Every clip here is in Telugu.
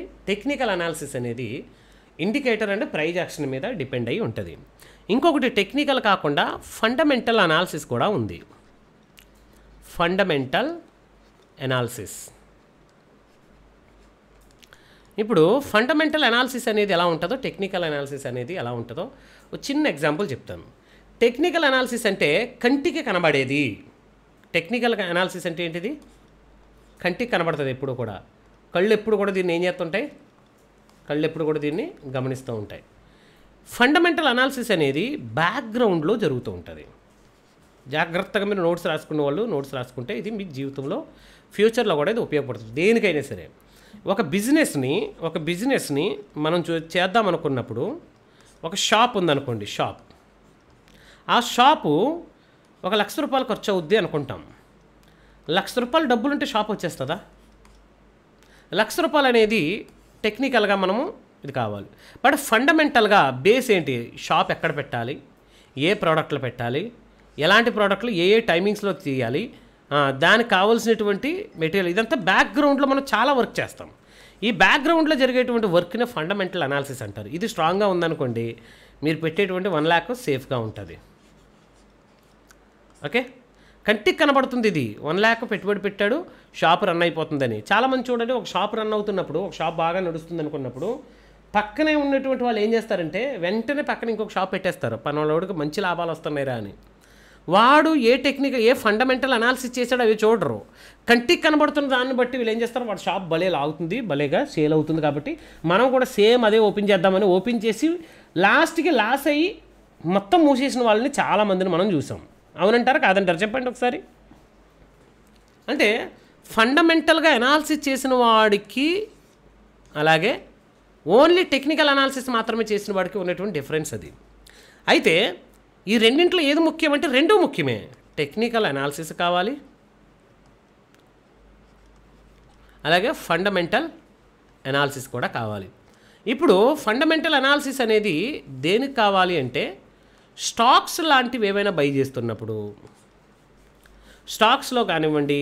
ఏంటండి టెక్నికల్ అనాలిసిస్ అనేది ఇండికేటర్ అండ్ ప్రైజ్ యాక్షన్ మీద డిపెండ్ అయి ఉంటుంది. ఇంకొకటి టెక్నికల్ కాకుండా ఫండమెంటల్ అనాలిసిస్ కూడా ఉంది. Fundamental analysis. ఇప్పుడు ఫండమెంటల్ అనాలిసిస్ అనేది ఎలా ఉంటుందో టెక్నికల్ అనాలిసిస్ అనేది ఎలా ఉంటుందో ఒక చిన్న ఎగ్జాంపుల్ చెప్తాను. టెక్నికల్ అనాలిసిస్ అంటే కంటికి కనబడేది. టెక్నికల్ అనాలిసిస్ అంటే ఏంటిది? కంటికి కనబడుతుంది ఎప్పుడు కూడా. కళ్ళు ఎప్పుడు కూడా దీన్ని ఏం చేస్తుంటాయి? కళ్ళు ఎప్పుడు కూడా దీన్ని గమనిస్తూ ఉంటాయి. ఫండమెంటల్ అనాలిసిస్ అనేది బ్యాక్గ్రౌండ్లో జరుగుతూ ఉంటుంది. జాగ్రత్తగా మీరు నోట్స్ రాసుకునే వాళ్ళు నోట్స్ రాసుకుంటే ఇది మీ జీవితంలో ఫ్యూచర్లో కూడా ఇది ఉపయోగపడుతుంది. దేనికైనా సరే ఒక బిజినెస్ని మనం చేద్దాం అనుకున్నప్పుడు ఒక షాప్ ఉందనుకోండి. ఆ షాపు ₹1,00,000 ఖర్చు అవుద్ది అనుకుంటాం. ₹1,00,000 డబ్బులుంటే షాప్ వచ్చేస్తుందా? ₹1,00,000 అనేది టెక్నికల్గా మనము ఇది కావాలి. బట్ ఫండమెంటల్గా బేస్ ఏంటి? షాప్ ఎక్కడ పెట్టాలి, ఏ ప్రోడక్ట్లు పెట్టాలి, ఎలాంటి ప్రోడక్ట్లు ఏ టైమింగ్స్లో తీయాలి, దానికి కావాల్సినటువంటి మెటీరియల్, ఇదంతా బ్యాక్గ్రౌండ్లో మనం చాలా వర్క్ చేస్తాం. ఈ బ్యాక్గ్రౌండ్లో జరిగేటువంటి వర్క్ని ఫండమెంటల్ అనాలిసిస్ అంటారు. ఇది స్ట్రాంగ్గా ఉందనుకోండి, మీరు పెట్టేటువంటి 1 lakh సేఫ్గా ఉంటుంది. ఓకే, కంటికి కనబడుతుంది ఇది 1 lakh పెట్టుబడి పెట్టాడు, షాప్ రన్ అయిపోతుందని. చాలామంది చూడండి, ఒక షాప్ రన్ అవుతున్నప్పుడు, ఒక షాప్ బాగా నడుస్తుంది అనుకున్నప్పుడు పక్కనే ఉన్నటువంటి వాళ్ళు ఏం చేస్తారంటే వెంటనే పక్కన ఇంకొక షాప్ పెట్టేస్తారు. పనోళ్ళకి మంచి లాభాలు వస్తున్నాయిరా అని. వాడు ఏ ఫండమెంటల్ అనాలిసిస్ చేశాడో అవి చూడరు. కంటికి కనబడుతున్న దాన్ని బట్టి వీళ్ళు ఏం చేస్తారు, వాడు షాప్ భలే లాగుతుంది, భలేగా సేల్ అవుతుంది కాబట్టి మనం కూడా సేమ్ అదే ఓపెన్ చేద్దామని ఓపెన్ చేసి లాస్ట్కి లాస్ అయ్యి మొత్తం మూసేసిన వాళ్ళని చాలామందిని మనం చూసాం. అవునంటారా కాదంటారా చెప్పండి ఒకసారి. అంటే ఫండమెంటల్గా అనాలిసిస్ చేసిన వాడికి అలాగే ఓన్లీ టెక్నికల్ అనాలిసిస్ మాత్రమే చేసిన వాడికి ఉన్నటువంటి డిఫరెన్స్ అది. అయితే ఈ రెండింటిలో ఏది ముఖ్యం అంటే రెండూ ముఖ్యమే. టెక్నికల్ అనాలిసిస్ కావాలి, అలాగే ఫండమెంటల్ అనాలిసిస్ కూడా కావాలి. ఇప్పుడు ఫండమెంటల్ అనాలిసిస్ అనేది దేనికి కావాలి అంటే స్టాక్స్ లాంటివి ఏవైనా బై చేస్తున్నప్పుడు, స్టాక్స్లో కానివ్వండి,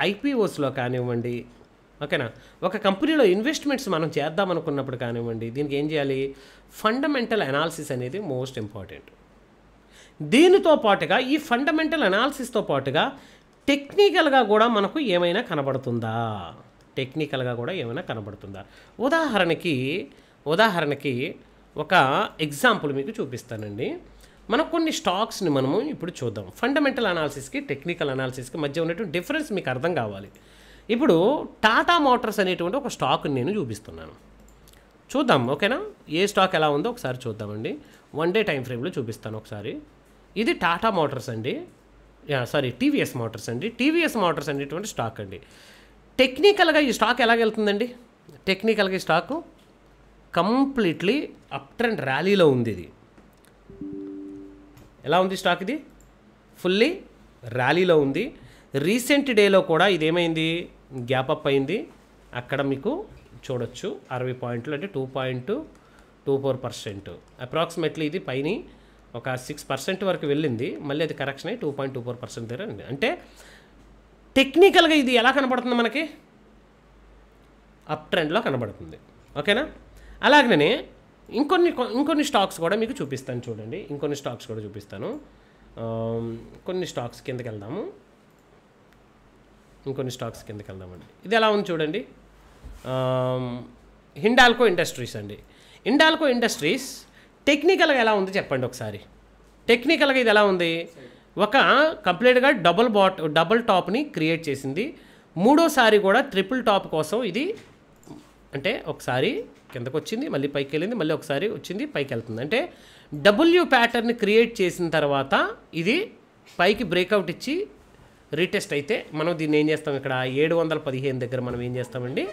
ఐపీఓస్లో కానివ్వండి, ఓకేనా, ఒక కంపెనీలో ఇన్వెస్ట్మెంట్స్ మనం చేద్దాం అనుకున్నప్పుడు కానివ్వండి, దీనికి ఏం చేయాలి? ఫండమెంటల్ అనాలిసిస్ అనేది మోస్ట్ ఇంపార్టెంట్. దీనితో పాటుగా ఈ ఫండమెంటల్ అనాలిసిస్తో పాటుగా టెక్నికల్గా కూడా మనకు ఏమైనా కనబడుతుందా? ఉదాహరణకి ఒక ఎగ్జాంపుల్ మీకు చూపిస్తానండి. మనకు కొన్ని స్టాక్స్ని మనము ఇప్పుడు చూద్దాం. ఫండమెంటల్ అనాలిసిస్కి టెక్నికల్ అనాలిసిస్కి మధ్య ఉన్నటువంటి డిఫరెన్స్ మీకు అర్థం కావాలి. ఇప్పుడు టాటా మోటార్స్ అనేటువంటి ఒక స్టాక్ని నేను చూపిస్తున్నాను, చూద్దాం. ఓకేనా, ఏ స్టాక్ ఎలా ఉందో ఒకసారి చూద్దామండి. 1 day టైం ఫ్రేమ్లో చూపిస్తాను ఒకసారి. ఇది టాటా మోటార్స్ అండి, టీవీఎస్ మోటార్స్ అండి. టీవీఎస్ మోటార్స్ అనేటువంటి స్టాక్ అండి. టెక్నికల్గా ఈ స్టాక్ ఎలాగెళ్తుందండి? టెక్నికల్గా ఈ స్టాకు కంప్లీట్లీ అప్ ట్రెండ్ ర్యాలీలో ఉంది. ఇది ఎలా ఉంది స్టాక్? ఇది ఫుల్లీ ర్యాలీలో ఉంది. రీసెంట్ డేలో కూడా ఇదేమైంది? గ్యాప్ అప్ అయింది. అక్కడ మీకు చూడొచ్చు 60 పాయింట్లు, అంటే 2.24%. అప్రాక్సిమేట్లీ ఇది పైన ఒక 6% వరకు వెళ్ళింది, మళ్ళీ అది కరెక్షన్ అయ్యి 2.24% దగ్గర ఉంది. అంటే టెక్నికల్గా ఇది ఎలా కనబడుతుంది మనకి? అప్ ట్రెండ్లో కనబడుతుంది. ఓకేనా, అలాగనే ఇంకొన్ని స్టాక్స్ కూడా మీకు చూపిస్తాను చూడండి. ఇంకొన్ని స్టాక్స్ కూడా చూపిస్తాను. కొన్ని స్టాక్స్ కిందకి వెళ్దాము. ఇది ఎలా ఉంది చూడండి. హిండాల్కో ఇండస్ట్రీస్ అండి. హిండాల్కో ఇండస్ట్రీస్ టెక్నికల్గా ఎలా ఉంది చెప్పండి ఒకసారి. టెక్నికల్గా ఇది ఎలా ఉంది? ఒక కంప్లీట్గా డబుల్ టాప్ని క్రియేట్ చేసింది. మూడోసారి కూడా ట్రిపుల్ టాప్ కోసం ఇది, అంటే ఒకసారి కిందకు వచ్చింది, మళ్ళీ పైకి వెళ్ళింది, మళ్ళీ ఒకసారి వచ్చింది, పైకి వెళ్తుంది. అంటే డబ్ల్యూ ప్యాటర్న్ క్రియేట్ చేసిన తర్వాత ఇది పైకి బ్రేక్అవుట్ ఇచ్చి రీటెస్ట్ అయితే మనం దీన్ని ఏం చేస్తాం? ఇక్కడ 715 దగ్గర మనం ఏం చేస్తామండి?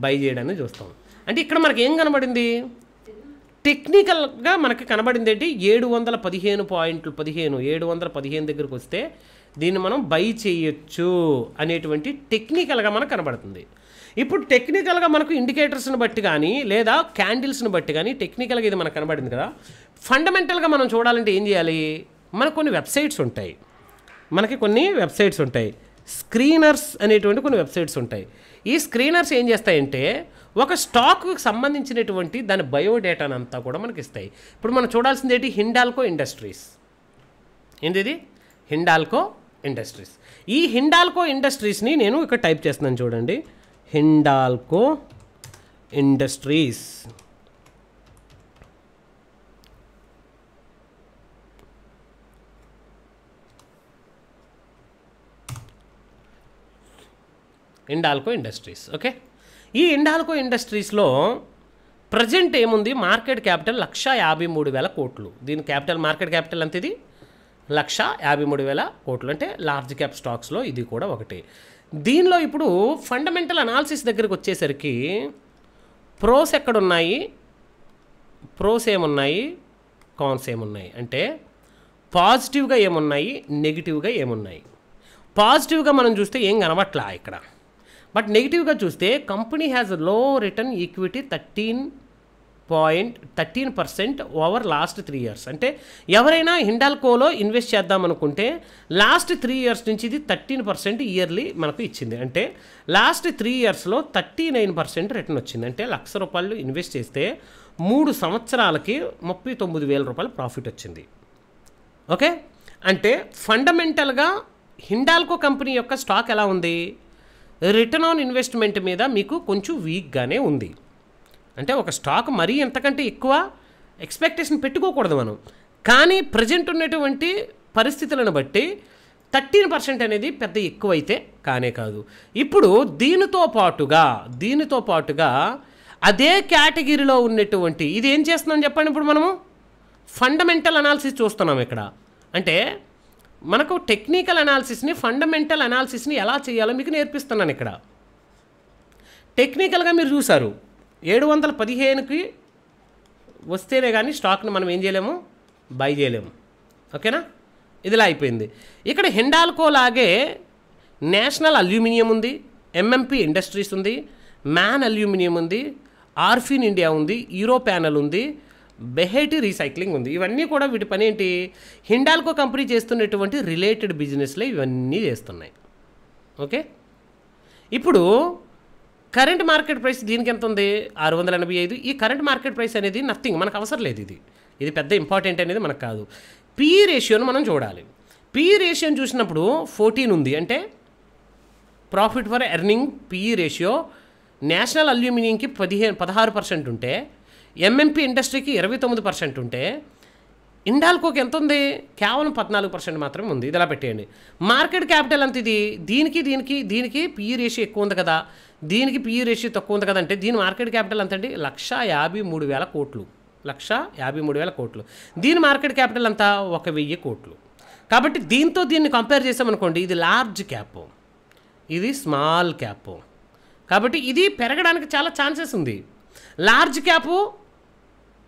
బై చేయడాన్ని చూస్తాం. అంటే ఇక్కడ మనకి ఏం కనబడింది? టెక్నికల్గా మనకి కనబడింది ఏంటి? 715 దగ్గరకు వస్తే దీన్ని మనం బై చేయొచ్చు అనేటువంటి టెక్నికల్గా మనకు కనబడుతుంది. ఇప్పుడు టెక్నికల్గా మనకు ఇండికేటర్స్ని బట్టి కానీ లేదా క్యాండిల్స్ని బట్టి కానీ టెక్నికల్గా ఇది మనకు కనబడింది కదా. ఫండమెంటల్గా మనం చూడాలంటే ఏం చేయాలి? మనకు కొన్ని వెబ్సైట్స్ ఉంటాయి. స్క్రీనర్స్ అనేటువంటి కొన్ని వెబ్సైట్స్ ఉంటాయి. ఈ స్క్రీనర్స్ ఏం చేస్తాయంటే ఒక స్టాక్కి సంబంధించినటువంటి దాని బయోడేటాను అంతా కూడా మనకి ఇస్తాయి. ఇప్పుడు మనం చూడాల్సింది ఏంటి, హిండాల్కో ఇండస్ట్రీస్. ఏంటిది? హిండాల్కో ఇండస్ట్రీస్. ఈ హిండాల్కో ఇండస్ట్రీస్ని నేను ఇక్కడ టైప్ చేస్తున్నాను చూడండి, Hindalco industries. Hindalco industries. Okay, ఈ హిండాల్కో ఇండస్ట్రీస్లో ప్రజెంట్ ఏముంది, మార్కెట్ క్యాపిటల్ 153,000 కోట్లు. దీని క్యాపిటల్, మార్కెట్ క్యాపిటల్ అంత ఇది 153,000 కోట్లు. అంటే లార్జ్ క్యాప్ స్టాక్స్లో ఇది కూడా ఒకటి. దీనిలో ఇప్పుడు ఫండమెంటల్ అనాలిసిస్ దగ్గరికి వచ్చేసరికి ప్రోస్ ఎక్కడున్నాయి, ప్రోస్ ఏమున్నాయి, కాన్స్ ఏమున్నాయి, అంటే పాజిటివ్గా ఏమున్నాయి, నెగిటివ్గా ఏమున్నాయి. పాజిటివ్గా మనం చూస్తే ఏం కనబట్లా ఇక్కడ. బట్ నెగిటివ్గా చూస్తే కంపెనీ హ్యాస్ లో return equity 13% over last 3 years. అంటే ఎవరైనా హిండాల్కోలో ఇన్వెస్ట్ చేద్దాం అనుకుంటే లాస్ట్ 3 years నుంచి ఇది 13% ఇయర్లీ మనకు ఇచ్చింది. అంటే లాస్ట్ 3 yearsలో 39% రిటర్న్ వచ్చింది. అంటే ₹1,00,000 ఇన్వెస్ట్ చేస్తే 3 సంవత్సరాలకి 39,000 రూపాయలు ప్రాఫిట్ వచ్చింది. ఓకే, అంటే ఫండమెంటల్గా హిండాల్కో కంపెనీ యొక్క స్టాక్ ఎలా ఉంది, రిటర్న్ ఆన్ ఇన్వెస్ట్మెంట్ మీద మీకు కొంచెం వీక్గానే ఉంది. అంటే ఒక స్టాక్ మరీ ఎంతకంటే ఎక్కువ ఎక్స్పెక్టేషన్ పెట్టుకోకూడదు మనం. కానీ ప్రజెంట్ ఉన్నటువంటి పరిస్థితులను బట్టి 13% అనేది పెద్ద ఎక్కువైతే కానే కాదు. ఇప్పుడు దీనితో పాటుగా అదే కేటగిరీలో ఉన్నటువంటి ఇది ఏం చేస్తున్నాం చెప్పండి. ఇప్పుడు మనము ఫండమెంటల్ అనాలిసిస్ చూస్తున్నాం ఇక్కడ. అంటే మనకు టెక్నికల్ అనాలిసిస్ని, ఫండమెంటల్ అనాలిసిస్ని ఎలా చేయాలో మీకు నేర్పిస్తున్నాను ఇక్కడ. టెక్నికల్గా మీరు చూసారు 715కి వస్తేనే కానీ స్టాక్ని మనం ఏం చేయలేము, బై చేయలేము. ఓకేనా, ఇదిలా అయిపోయింది. ఇక్కడ హిండాల్కో లాగే నేషనల్ అల్యూమినియం ఉంది, ఎంఎంపీ ఇండస్ట్రీస్ ఉంది, మ్యాన్ అల్యూమినియం ఉంది, ఆర్ఫిన్ ఇండియా ఉంది, యూరో ప్యానల్ ఉంది, బెహైటీ రీసైక్లింగ్ ఉంది. ఇవన్నీ కూడా వీటి పని ఏంటి, హిండాల్కో కంపెనీ చేస్తున్నటువంటి రిలేటెడ్ బిజినెస్లో ఇవన్నీ చేస్తున్నాయి. ఓకే, ఇప్పుడు కరెంట్ మార్కెట్ ప్రైస్ దీనికి ఎంత ఉంది, 685. ఈ కరెంట్ మార్కెట్ ప్రైస్ అనేది నథింగ్, మనకు అవసరం లేదు. ఇది పెద్ద ఇంపార్టెంట్ అనేది మనకు కాదు. పిఈ రేషియోను మనం చూడాలి. పిఈ రేషియోని చూసినప్పుడు 14 ఉంది. అంటే profit for earning PE ratio National అల్యూమినియంకి 16% ఉంటే, ఎంఎంపీ ఇండస్ట్రీకి 29% ఉంటే, హిండాల్కోకి ఎంత ఉంది, కేవలం 14% మాత్రమే ఉంది. ఇది ఎలా పెట్టేయండి. మార్కెట్ క్యాపిటల్ అంత ఇది, దీనికి పిఈ రేషియో ఎక్కువ ఉంది కదా, దీనికి పిఈ రేషియో తక్కువ ఉంది కదా. అంటే దీని మార్కెట్ క్యాపిటల్ అంత అండి 153,000 కోట్లు. 153,000 కోట్లు. దీని మార్కెట్ క్యాపిటల్ అంతా 1,000 కోట్లు. కాబట్టి దీన్ని కంపేర్ చేసామనుకోండి, ఇది లార్జ్ క్యాప్, ఇది స్మాల్ క్యాప్. కాబట్టి ఇది పెరగడానికి చాలా ఛాన్సెస్ ఉంది. లార్జ్ క్యాపు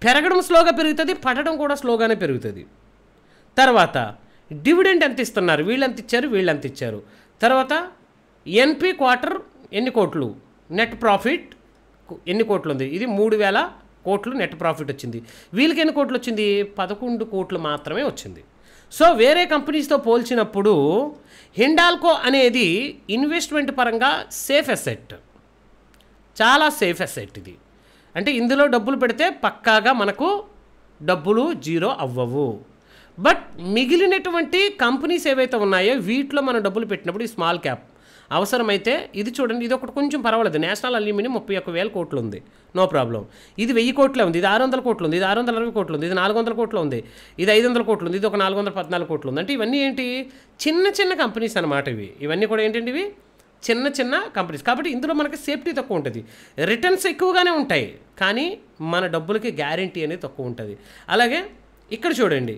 పెరగడం స్లోగా పెరుగుతుంది, పడడం కూడా స్లోగానే పెరుగుతుంది. తర్వాత డివిడెండ్ ఎంత ఇస్తున్నారు, వీళ్ళంత ఇచ్చారు. తర్వాత ఎన్పి క్వార్టర్ ఎన్ని కోట్లు, నెట్ ప్రాఫిట్ ఎన్ని కోట్లు ఉంది, ఇది 3,000 కోట్లు నెట్ ప్రాఫిట్ వచ్చింది. వీళ్ళకి ఎన్ని కోట్లు వచ్చింది, 11 కోట్లు మాత్రమే వచ్చింది. సో వేరే కంపెనీస్తో పోల్చినప్పుడు హిండాల్కో అనేది ఇన్వెస్ట్మెంట్ పరంగా సేఫ్ అసెట్, చాలా సేఫ్ అసెట్ ఇది. అంటే ఇందులో డబ్బులు పెడితే పక్కాగా మనకు డబ్బులు జీరో అవ్వవు. బట్ మిగిలినటువంటి కంపెనీస్ ఏవైతే ఉన్నాయో వీటిలో మనం డబ్బులు పెట్టినప్పుడు ఈ స్మాల్ క్యాప్ అవసరమైతే ఇది చూడండి, ఇది ఒకటి కొంచెం పర్వాలేదు. నేషనల్ అల్యూమినియం 31,000 కోట్లు ఉంది, నో ప్రాబ్లం. ఇది 1000 కోట్లే ఉంది, ఇది 600 కోట్లు ఉంది, ఇది 660 కోట్లు ఉంది, ఇది 400 కోట్లు ఉంది, ఇది 500 కోట్లు ఉంది, ఇది ఒక 414 కోట్లు ఉంది. అంటే ఇవన్నీ ఏంటి, చిన్న కంపెనీస్ అన్నమాట. ఇవన్నీ కూడా ఏంటంటే ఇవి చిన్న కంపెనీస్. కాబట్టి ఇందులో మనకి సేఫ్టీ తక్కువ ఉంటుంది, రిటర్న్స్ ఎక్కువగానే ఉంటాయి, కానీ మన డబ్బులకి గ్యారంటీ అనేది తక్కువ ఉంటుంది. అలాగే ఇక్కడ చూడండి,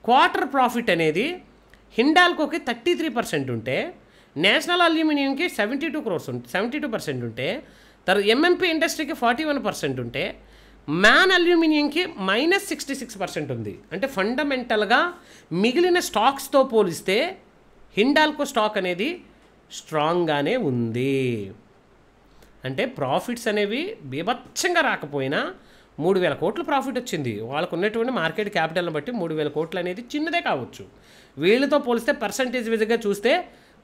క్వార్టర్ ప్రాఫిట్ అనేది హిండాల్కోకి 33% ఉంటే, నేషనల్ అల్యూమినియంకి 72% ఉంటే, తర్వాత ఎంఎంపీ ఇండస్ట్రీకి 41% ఉంటే, మ్యాన్ అల్యూమినియంకి -66% ఉంది. అంటే ఫండమెంటల్గా మిగిలిన స్టాక్స్తో పోలిస్తే హిండాల్కో స్టాక్ అనేది స్ట్రాంగ్గానే ఉంది. అంటే ప్రాఫిట్స్ అనేవి బీభత్సంగా రాకపోయినా 3,000 కోట్లు ప్రాఫిట్ వచ్చింది. వాళ్ళకు ఉన్నటువంటి మార్కెట్ క్యాపిటల్ని బట్టి 3,000 కోట్లు అనేది చిన్నదే కావచ్చు. వీళ్ళతో పోలిస్తే పర్సంటేజ్ విధిగా చూస్తే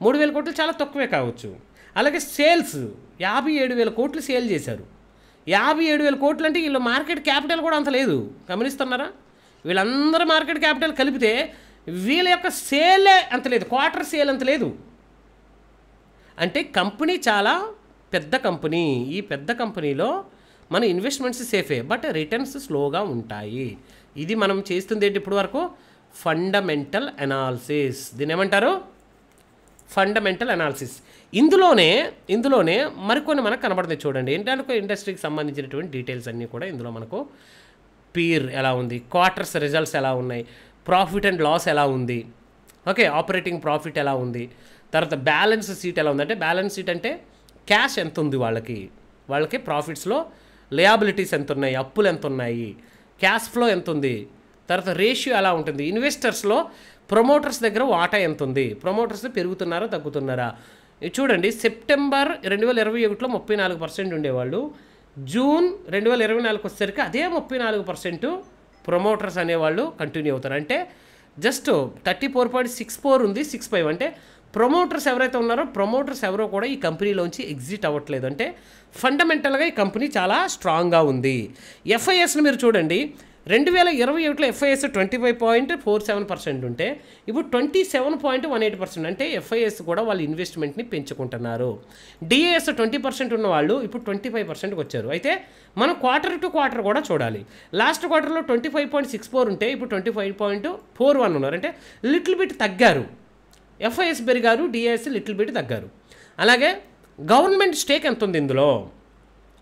3,000 కోట్లు చాలా తక్కువే కావచ్చు. అలాగే సేల్స్ 57,000 కోట్లు సేల్ చేశారు. 57,000 కోట్లు అంటే వీళ్ళ మార్కెట్ క్యాపిటల్ కూడా అంత లేదు, గమనిస్తున్నారా? వీళ్ళందరూ మార్కెట్ క్యాపిటల్ కలిపితే వీళ్ళ యొక్క సేలే అంత లేదు, క్వార్టర్ సేల్ అంత లేదు. అంటే కంపెనీ చాలా పెద్ద కంపెనీ. ఈ పెద్ద కంపెనీలో మన ఇన్వెస్ట్మెంట్స్ సేఫే, బట్ రిటర్న్స్ స్లోగా ఉంటాయి. ఇది మనం చేస్తుంది ఏంటి ఇప్పుడు వరకు? Fundamental analysis. దీని ఏమంటారు? Fundamental analysis. ఇందులోనే మరికొన్ని మనకు కనబడుతుంది చూడండి. ఏంటంటే ఇండస్ట్రీకి సంబంధించినటువంటి డీటెయిల్స్ అన్నీ కూడా ఇందులో మనకు పీర్ ఎలా ఉంది, క్వార్టర్స్ రిజల్ట్స్ ఎలా ఉన్నాయి, ప్రాఫిట్ అండ్ లాస్ ఎలా ఉంది, ఓకే, ఆపరేటింగ్ ప్రాఫిట్ ఎలా ఉంది, తర్వాత బ్యాలెన్స్ షీట్ ఎలా ఉంది. అంటే బ్యాలెన్స్ షీట్ అంటే క్యాష్ ఎంత ఉంది వాళ్ళకి ప్రాఫిట్స్లో, లయబిలిటీస్ ఎంత ఉన్నాయి, అప్పులు ఎంత ఉన్నాయి, క్యాష్ ఫ్లో ఎంత ఉంది, తర్వాత రేషియో ఎలా ఉంటుంది, ఇన్వెస్టర్స్లో ప్రమోటర్స్ దగ్గర వాటా ఎంత ఉంది, ప్రమోటర్స్ పెరుగుతున్నారా తగ్గుతున్నారా. చూడండి, సెప్టెంబర్ 2021లో 34% ఉండేవాళ్ళు, జూన్ 2024 వచ్చేసరికి అదే 34% ప్రమోటర్స్ అనేవాళ్ళు కంటిన్యూ అవుతారు. అంటే జస్ట్ 34.64 ఉంది, 65. అంటే ప్రమోటర్స్ ఎవరైతే ఉన్నారో ప్రమోటర్స్ ఎవరో కూడా ఈ కంపెనీలోంచి ఎగ్జిట్ అవ్వట్లేదు. అంటే ఫండమెంటల్గా ఈ కంపెనీ చాలా స్ట్రాంగ్గా ఉంది. ఎఫ్ఐఎస్ని మీరు చూడండి, 2021లో ఎఫ్ఐఎస్ 25.47% ఉంటే ఇప్పుడు 27.18%. అంటే ఎఫ్ఐఎస్ కూడా వాళ్ళ ఇన్వెస్ట్మెంట్ని పెంచుకుంటున్నారు. డిఏఎస్ 20% ఉన్న వాళ్ళు ఇప్పుడు 25%కి వచ్చారు. అయితే మనం క్వార్టర్ టు క్వార్టర్ కూడా చూడాలి. లాస్ట్ క్వార్టర్లో 25.64 ఉంటే ఇప్పుడు 25.41 ఉన్నారు. అంటే లిటిల్ బిట్ తగ్గారు. ఎఫ్ఐఎస్ పెరిగారు, డిఏఎస్ లిటిల్ బిట్ తగ్గారు. అలాగే గవర్నమెంట్ స్టేక్ ఎంత ఉంది ఇందులో?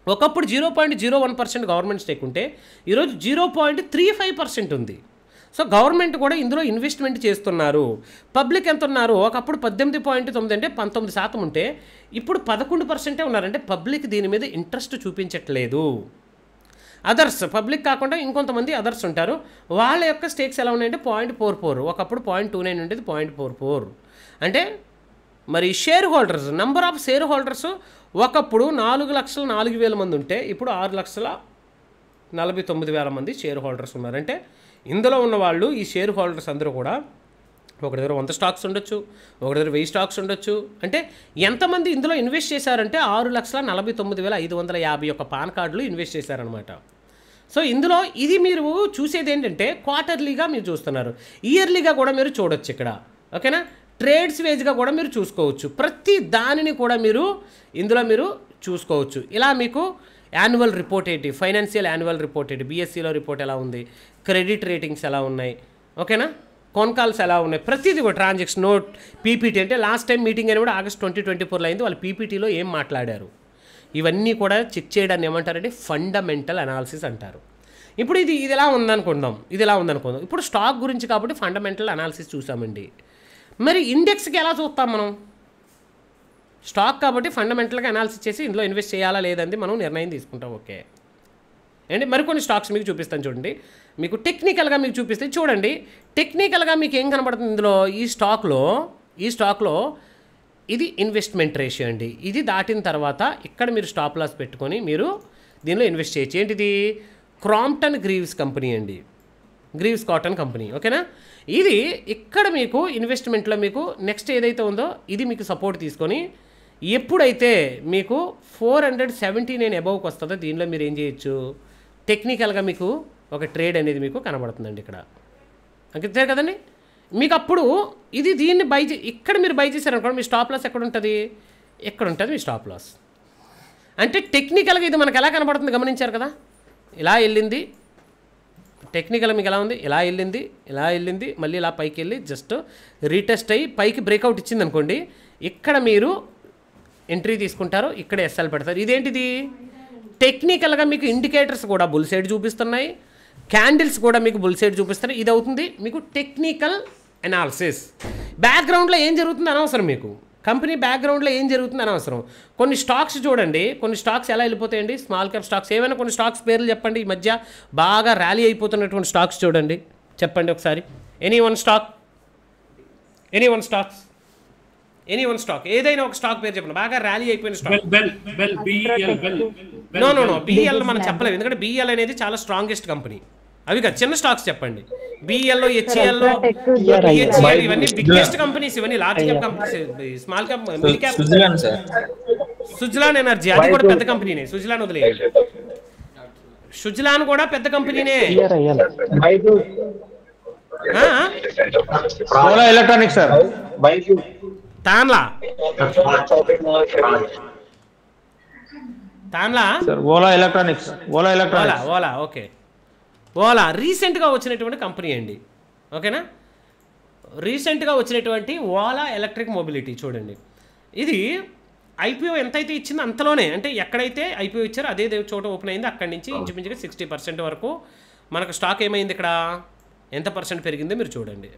ఒకప్పుడు 0.01% గవర్నమెంట్ స్టేక్ ఉంటే ఈరోజు 0.35% ఉంది. సో గవర్నమెంట్ కూడా ఇందులో ఇన్వెస్ట్మెంట్ చేస్తున్నారు. పబ్లిక్ ఎంత ఉన్నారు? ఒకప్పుడు 18.9 అంటే 19% ఉంటే ఇప్పుడు 11% ఉన్నారంటే పబ్లిక్ దీని మీద ఇంట్రెస్ట్ చూపించట్లేదు. అదర్స్, పబ్లిక్ కాకుండా ఇంకొంతమంది అదర్స్ ఉంటారు, వాళ్ళ యొక్క స్టేక్స్ ఎలా ఉన్నాయంటే 0.44, ఒకప్పుడు 0.29 ఉండేది 0.44. అంటే మరి share holders, number of share holders ఒకప్పుడు 4,04,000 మంది ఉంటే ఇప్పుడు 6,49,000 మంది షేర్ హోల్డర్స్ ఉన్నారంటే ఇందులో ఉన్న వాళ్ళు ఈ షేర్ హోల్డర్స్ అందరూ కూడా ఒక దగ్గర 100 స్టాక్స్ ఉండొచ్చు, ఒక దగ్గర 1000 స్టాక్స్ ఉండొచ్చు. అంటే ఎంతమంది ఇందులో ఇన్వెస్ట్ చేశారంటే 6,49,551 పాన్ కార్డులు ఇన్వెస్ట్ చేశారనమాట. సో ఇందులో ఇది మీరు చూసేది ఏంటంటే క్వార్టర్లీగా మీరు చూస్తున్నారు, ఇయర్లీగా కూడా మీరు చూడొచ్చు ఇక్కడ, ఓకేనా? ట్రేడ్స్ వేజ్గా కూడా మీరు చూసుకోవచ్చు. ప్రతి దానిని కూడా మీరు ఇందులో మీరు చూసుకోవచ్చు. ఇలా మీకు యాన్యువల్ రిపోర్ట్ ఏంటి, ఫైనాన్షియల్ యాన్యువల్ రిపోర్ట్ ఏంటి, బీఎస్సీలో రిపోర్ట్ ఎలా ఉంది, క్రెడిట్ రేటింగ్స్ ఎలా ఉన్నాయి, ఓకేనా, కాల్స్ ఎలా ఉన్నాయి, ప్రతిదీ కూడా ట్రాన్సాక్షన్ నోట్, పీపీటీ. అంటే లాస్ట్ టైం మీటింగ్ అని కూడా ఆగస్ట్ 2024లో అయింది, వాళ్ళు పీపీటీలో ఏం మాట్లాడారు ఇవన్నీ కూడా చెక్ చేయడాన్ని ఏమంటారంటే ఫండమెంటల్ అనాలిసిస్ అంటారు. ఇప్పుడు ఇది ఎలా ఉందనుకుందాం, ఇప్పుడు స్టాక్ గురించి కాబట్టి ఫండమెంటల్ అనాలిసిస్ చూసామండి. మరి ఇండెక్స్కి ఎలా చూస్తాం మనం? స్టాక్ కాబట్టి ఫండమెంటల్గా అనాలిసిస్ చేసి ఇందులో ఇన్వెస్ట్ చేయాలా లేదండి మనం నిర్ణయం తీసుకుంటాం, ఓకే అండి. మరికొన్ని స్టాక్స్ మీకు చూపిస్తాను చూడండి, మీకు టెక్నికల్గా మీకు చూపిస్తే చూడండి, టెక్నికల్గా మీకు ఏం కనబడుతుంది ఇందులో? ఈ స్టాక్లో ఇది ఇన్వెస్ట్మెంట్ రేషియో అండి. ఇది దాటిన తర్వాత ఇక్కడ మీరు స్టాప్ లాస్ పెట్టుకొని మీరు దీనిలో ఇన్వెస్ట్ చేయొచ్చు. ఏంటిది? క్రాంప్టన్ గ్రీవ్స్ కంపెనీ అండి, గ్రీవ్స్ కాటన్ కంపెనీ, ఓకేనా? ఇది ఇక్కడ మీకు ఇన్వెస్ట్మెంట్లో మీకు నెక్స్ట్ ఏదైతే ఉందో ఇది మీకు సపోర్ట్ తీసుకొని ఎప్పుడైతే మీకు 479 అబౌవ్కి వస్తుందో దీనిలో మీరు ఏం చేయొచ్చు, టెక్నికల్గా మీకు ఒక ట్రేడ్ అనేది మీకు కనబడుతుందండి ఇక్కడ, అంతే కదండి. మీకు అప్పుడు ఇది దీన్ని ఇక్కడ మీరు బై చేశారనుకోండి, మీ స్టాప్ లాస్ ఎక్కడ ఉంటుంది మీ స్టాప్ లాస్. అంటే టెక్నికల్గా ఇది మనకు ఎలా కనబడుతుంది గమనించారు కదా, ఇలా వెళ్ళింది, టెక్నికల్ మీకు ఎలా ఉంది, ఇలా వెళ్ళింది మళ్ళీ ఇలా పైకి వెళ్ళి జస్ట్ రీటెస్ట్ అయ్యి పైకి బ్రేక్అవుట్ ఇచ్చింది అనుకోండి, ఇక్కడ మీరు ఎంట్రీ తీసుకుంటారు, ఇక్కడ ఎస్ఎల్ పెడతారు. ఇదేంటిది? టెక్నికల్గా మీకు ఇండికేటర్స్ కూడా బుల్ సైడ్ చూపిస్తున్నాయి, క్యాండిల్స్ కూడా మీకు బుల్ సైడ్ చూపిస్తారు. ఇది అవుతుంది మీకు టెక్నికల్ అనాలిసిస్. బ్యాక్గ్రౌండ్లో ఏం జరుగుతుంది అనవసరం, మీకు కంపెనీ బ్యాక్గ్రౌండ్లో ఏం జరుగుతుంది అనవసరం. కొన్ని స్టాక్స్ చూడండి, కొన్ని స్టాక్స్ ఎలా వెళ్ళిపోతాయండి, స్మాల్ క్యాప్ స్టాక్స్. ఏమైనా కొన్ని స్టాక్స్ పేర్లు చెప్పండి, ఈ మధ్య బాగా ర్యాలీ అయిపోతున్నటువంటి స్టాక్స్ చూడండి, చెప్పండి ఒకసారి. ఎనీ వన్ స్టాక్ ఏదైనా ఒక స్టాక్ పేరు చెప్పండి, బాగా ర్యాలీ అయిపోయిన స్టాక్. నో బిఈఎల్ మనం చెప్పలేము, ఎందుకంటే బిఈఎల్ అనేది చాలా స్ట్రాంగెస్ట్ కంపెనీ. అవి కాదు, చిన్న స్టాక్స్ చెప్పండి. బిఎల్ఓ, హెచ్ఏఎల్, బిహెచ్ఈఎల్ ఇవన్నీ బిగ్గెస్ట్ కంపెనీస్, ఇవన్నీ large cap companies, small cap, mid cap. Suzlon energy అది కూడా పెద్ద కంపెనీనే, సుజలాన్ వదిలేయండి. సుజలాన్ కూడా పెద్ద కంపెనీనే. Ola electronics sir. Tanla Tanla Ola electronics. Ola okay. Ola రీసెంట్గా వచ్చినటువంటి కంపెనీ అండి, ఓకేనా. రీసెంట్గా వచ్చినటువంటి ఓలా ఎలక్ట్రిక్ మొబిలిటీ చూడండి. ఇది ఐపీఓ ఎంతైతే ఇచ్చిందో అంతలోనే, అంటే ఎక్కడైతే ఐపీఓ ఇచ్చారో అదే చోట ఓపెన్ అయింది. అక్కడి నుంచి ఇంచుమించుగా 60% వరకు మనకు స్టాక్ ఏమైంది, ఇక్కడ ఎంత పర్సెంట్ పెరిగిందో మీరు చూడండి.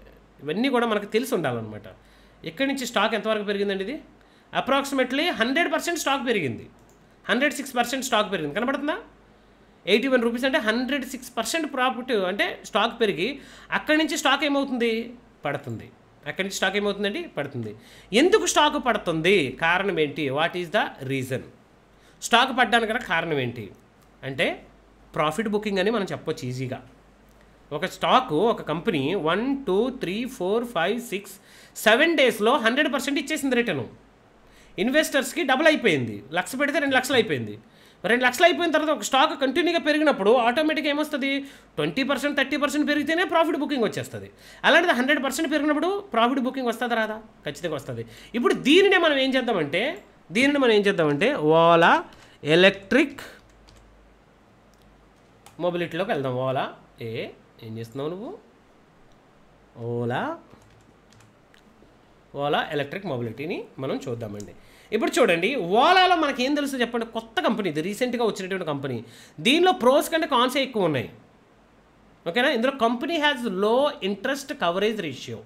ఇవన్నీ కూడా మనకు తెలిసి ఉండాలన్నమాట. ఇక్కడి నుంచి స్టాక్ ఎంతవరకు పెరిగిందండి, ఇది అప్రాక్సిమేట్లీ 100% స్టాక్ పెరిగింది. 106% స్టాక్ పెరిగింది, కనబడుతుందా? 81 రూపీస్ అంటే 106% ప్రాఫిట్, అంటే స్టాక్ పెరిగి అక్కడి నుంచి స్టాక్ ఏమవుతుంది, పడుతుంది. అక్కడి నుంచి స్టాక్ ఏమవుతుందండి, పడుతుంది. ఎందుకు స్టాక్ పడుతుంది, కారణం ఏంటి, what is the reason? Stock పడ్డానికి గల కారణం ఏంటి అంటే ప్రాఫిట్ బుకింగ్ అని మనం చెప్పొచ్చు ఈజీగా. ఒక స్టాకు, ఒక కంపెనీ 1 2 3 4 5 6 7 డేస్లో 100% ఇచ్చేసింది రిటర్ను. ఇన్వెస్టర్స్కి డబుల్ అయిపోయింది. 1,00,000 పెడితే 2,00,000 అయిపోయింది. 2,00,000 అయిపోయిన తర్వాత ఒక స్టాక్ కంటిన్యూగా పెరిగినప్పుడు ఆటోమేటిక్గా ఏమొస్తుంది, 20% 30% పెరిగితేనే ప్రాఫిట్ బుకింగ్ వచ్చేస్తుంది. అలాంటిది 100% పెరిగినప్పుడు ప్రాఫిట్ బుకింగ్ వస్తుందా రాదా? ఖచ్చితంగా వస్తుంది. ఇప్పుడు దీనినే మనం ఏం చేద్దామంటే ఓలా ఎలక్ట్రిక్ మొబిలిటీలోకి వెళ్దాం. ఓలా ఏం చేస్తున్నావు నువ్వు? ఓలా ఎలక్ట్రిక్ మొబిలిటీని మనం చూద్దామండి. ఇప్పుడు చూడండి, ఓలాలో మనకి ఏం తెలుసు చెప్పండి, కొత్త కంపెనీ, ఇది రీసెంట్గా వచ్చినటువంటి కంపెనీ. దీనిలో ప్రోస్ కంటే కాన్సే ఎక్కువ ఉన్నాయి, ఓకేనా. ఇందులో కంపెనీ హ్యాస్ లో interest coverage ratio.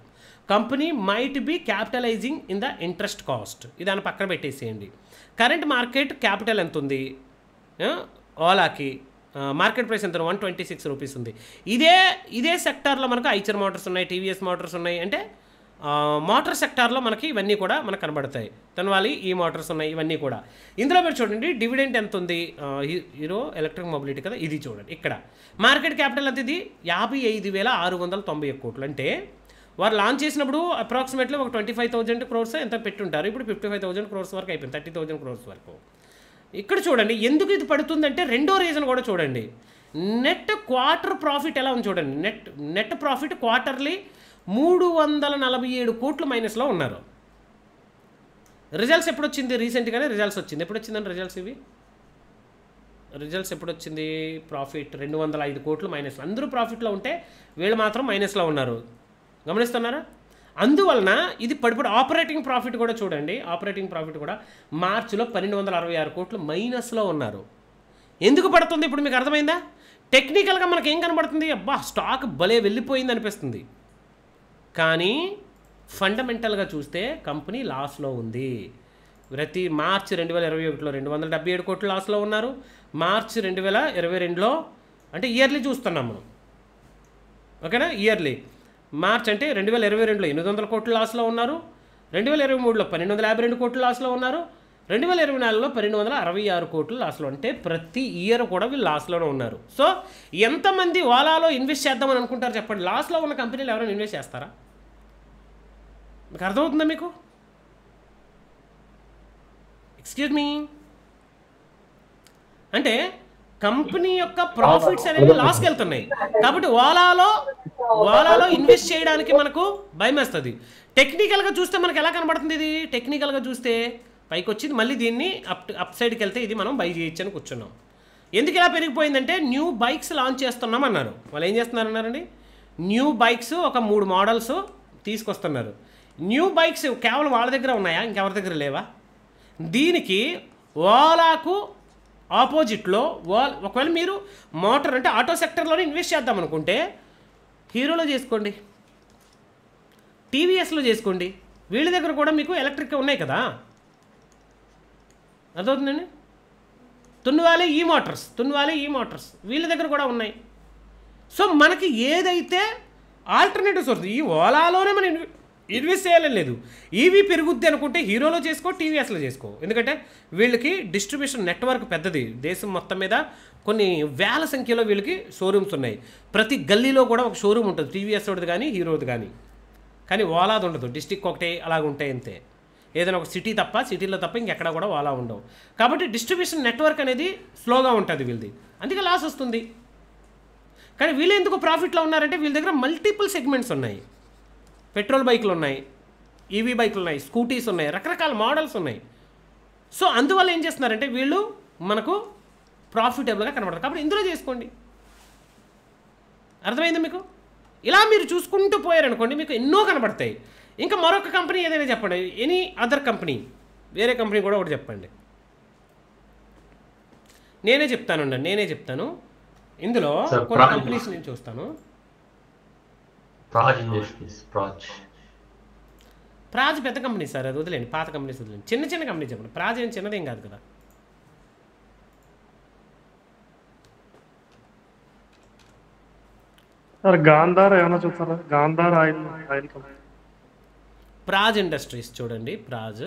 Company might be capitalising in the interest cost. ఇది దాన్ని పక్కన పెట్టేసేయండి. కరెంట్ మార్కెట్ క్యాపిటల్ ఎంత ఉంది ఓలాకి, మార్కెట్ ప్రైస్ ఎంత, 126 రూపీస్ ఉంది. ఇదే సెక్టార్లో మనకు ఐచర్ మోటార్స్ ఉన్నాయి, టీవీఎస్ మోటార్స్ ఉన్నాయి. అంటే మోటార్ సెక్టార్లో మనకి ఇవన్నీ కూడా మనకు కనబడతాయి. తనవాలి ఈ మోటార్స్ ఉన్నాయి, ఇవన్నీ కూడా. ఇందులో మీరు చూడండి డివిడెంట్ ఎంత ఉంది, హీరో ఎలక్ట్రిక్ మొబిలిటీ కదా, ఇది చూడండి. ఇక్కడ మార్కెట్ క్యాపిటల్ ఎంత, ఇది 55,691 కోట్లు. అంటే వారు లాంచ్ చేసినప్పుడు అప్రాక్సిమేట్లీ ఒక 25,000 crores ఎంత పెట్టుంటారు. ఇప్పుడు 55,000 crores వరకు అయిపోయింది, 30,000 crores వరకు. ఇక్కడ చూడండి ఎందుకు ఇది పడుతుందంటే రెండో రీజన్ కూడా చూడండి. నెట్ క్వార్టర్ ప్రాఫిట్ ఎలా ఉంది చూడండి. నెట్ ప్రాఫిట్ క్వార్టర్లీ 347 కోట్లు మైనస్లో ఉన్నారు. రిజల్ట్స్ ఎప్పుడు వచ్చింది, రీసెంట్గానే రిజల్ట్స్ వచ్చింది. ఎప్పుడు వచ్చిందండి రిజల్ట్స్ ఎప్పుడు వచ్చింది? ప్రాఫిట్ 205 కోట్లు మైనస్లో. అందరూ ప్రాఫిట్లో ఉంటే వీళ్ళు మాత్రం మైనస్లో ఉన్నారు, గమనిస్తున్నారా? అందువలన ఇది పడిపడి ఆపరేటింగ్ ప్రాఫిట్ కూడా చూడండి. ఆపరేటింగ్ ప్రాఫిట్ కూడా మార్చిలో 1266 కోట్లు మైనస్లో ఉన్నారు. ఎందుకు పడుతుంది ఇప్పుడు మీకు అర్థమైందా? టెక్నికల్గా మనకి ఏం కనబడుతుంది, అబ్బా స్టాక్ భలే వెళ్ళిపోయింది అనిపిస్తుంది. కానీ ఫండమెంటల్గా చూస్తే కంపెనీ లాస్లో ఉంది. ప్రతి మార్చి 2021లో 277 కోట్లు లాస్లో ఉన్నారు. మార్చి 2022లో అంటే ఇయర్లీ చూస్తున్నాం మనం, ఓకేనా. ఇయర్లీ మార్చ్ అంటే 2022లో 800 కోట్లు లాస్లో ఉన్నారు. 2023లో 1252 కోట్లు లాస్లో ఉన్నారు. 2024లో 1266 కోట్లు లాస్లో. అంటే ప్రతి ఇయర్ కూడా వీళ్ళు లాస్లోనే ఉన్నారు. సో ఎంతమంది ఓలాలో ఇన్వెస్ట్ చేద్దామని అనుకుంటారు చెప్పండి? లాస్లో ఉన్న కంపెనీలు ఎవరైనా ఇన్వెస్ట్ చేస్తారా? మీకు అర్థమవుతుందా మీకు? ఎక్స్క్యూజ్ మీ, అంటే కంపెనీ యొక్క ప్రాఫిట్స్ అనేవి లాస్కి వెళ్తున్నాయి. కాబట్టి ఓలాలో ఇన్వెస్ట్ చేయడానికి మనకు భయం వేస్తుంది. టెక్నికల్గా చూస్తే మనకు ఎలా కనబడుతుంది? ఇది టెక్నికల్గా చూస్తే పైకి వచ్చింది, మళ్ళీ దీన్ని అప్ సైడ్కి వెళ్తే ఇది మనం బై చేయొచ్చు అని కూర్చున్నాం. ఎందుకు ఇలా పెరిగిపోయిందంటే న్యూ బైక్స్ లాంచ్ చేస్తున్నాం అన్నారు. వాళ్ళు ఏం చేస్తున్నారన్నారండి, న్యూ బైక్స్ ఒక 3 మోడల్స్ తీసుకొస్తున్నారు. న్యూ బైక్స్ కేవలం వాళ్ళ దగ్గర ఉన్నాయా, ఇంకెవరి దగ్గర లేవా? దీనికి ఓలాకు ఆపోజిట్లో ఒకవేళ మీరు మోటార్ అంటే ఆటో సెక్టర్లోనే ఇన్వెస్ట్ చేద్దాం అనుకుంటే హీరోలో చేసుకోండి, టీవీఎస్లో చేసుకోండి. వీళ్ళ దగ్గర కూడా మీకు ఎలక్ట్రిక్ ఉన్నాయి కదా, అదవుతుందండి. తున్నువాలే ఈ మోటార్స్ వీళ్ళ దగ్గర కూడా ఉన్నాయి. సో మనకి ఏదైతే ఆల్టర్నేటివ్ సోర్స్, ఈ ఓలాలోనే మనం ఇన్వెస్ట్ చేయాలని లేదు. ఈవీ పెరుగుద్ది అనుకుంటే హీరోలో చేసుకో, టీవీఎస్లో చేసుకో. ఎందుకంటే వీళ్ళకి డిస్ట్రిబ్యూషన్ నెట్వర్క్ పెద్దది, దేశం మొత్తం మీద కొన్ని వేల సంఖ్యలో వీళ్ళకి షోరూమ్స్ ఉన్నాయి. ప్రతి గల్లీలో కూడా ఒక షోరూమ్ ఉంటుంది, టీవీఎస్ ఒకటి కానీ హీరోది కానీ ఓలాది ఉండదు. డిస్టిక్ ఒకటే అలాగ ఉంటాయి అంతే. ఏదైనా ఒక సిటీలో తప్ప ఇంకెక్కడ కూడా ఓలా ఉండవు. కాబట్టి డిస్ట్రిబ్యూషన్ నెట్వర్క్ అనేది స్లోగా ఉంటుంది వీళ్ళది, అందుకే లాస్ వస్తుంది. కానీ వీళ్ళు ఎందుకు ప్రాఫిట్లో ఉన్నారంటే వీళ్ళ దగ్గర మల్టిపుల్ సెగ్మెంట్స్ ఉన్నాయి. పెట్రోల్ బైకులు ఉన్నాయి, ఈవీ బైకులు ఉన్నాయి, స్కూటీస్ ఉన్నాయి, రకరకాల మోడల్స్ ఉన్నాయి. సో అందువల్ల ఏం చేస్తున్నారంటే వీళ్ళు మనకు ప్రాఫిటబుల్గా కనబడతారు. కాబట్టి ఇందులో చేసుకోండి. అర్థమైంది మీకు? ఇలా మీరు చూసుకుంటూ పోయారనుకోండి మీకు ఎన్నో కనబడతాయి. ఇంకా మరొక కంపెనీ ఏదైనా చెప్పండి, ఎనీ అదర్ కంపెనీ, వేరే కంపెనీ కూడా ఒకటి చెప్పండి. నేనే చెప్తాను. ఇందులో కొన్ని కంపెనీస్ నేను చూస్తాను. ప్రాజ్ పెద్ద కంపెనీ సార్, అది వదిలేండి. పాత కంపెనీస్ వదిలేండి. చిన్న కంపెనీ చెప్పండి. ప్రాజ్ ఏం చిన్నదేం కాదు కదా. సార్ గాంధార్ ఏమైనా చూస్తారా? Gandhar oil company. Praj industries చూడండి. ప్రాజ్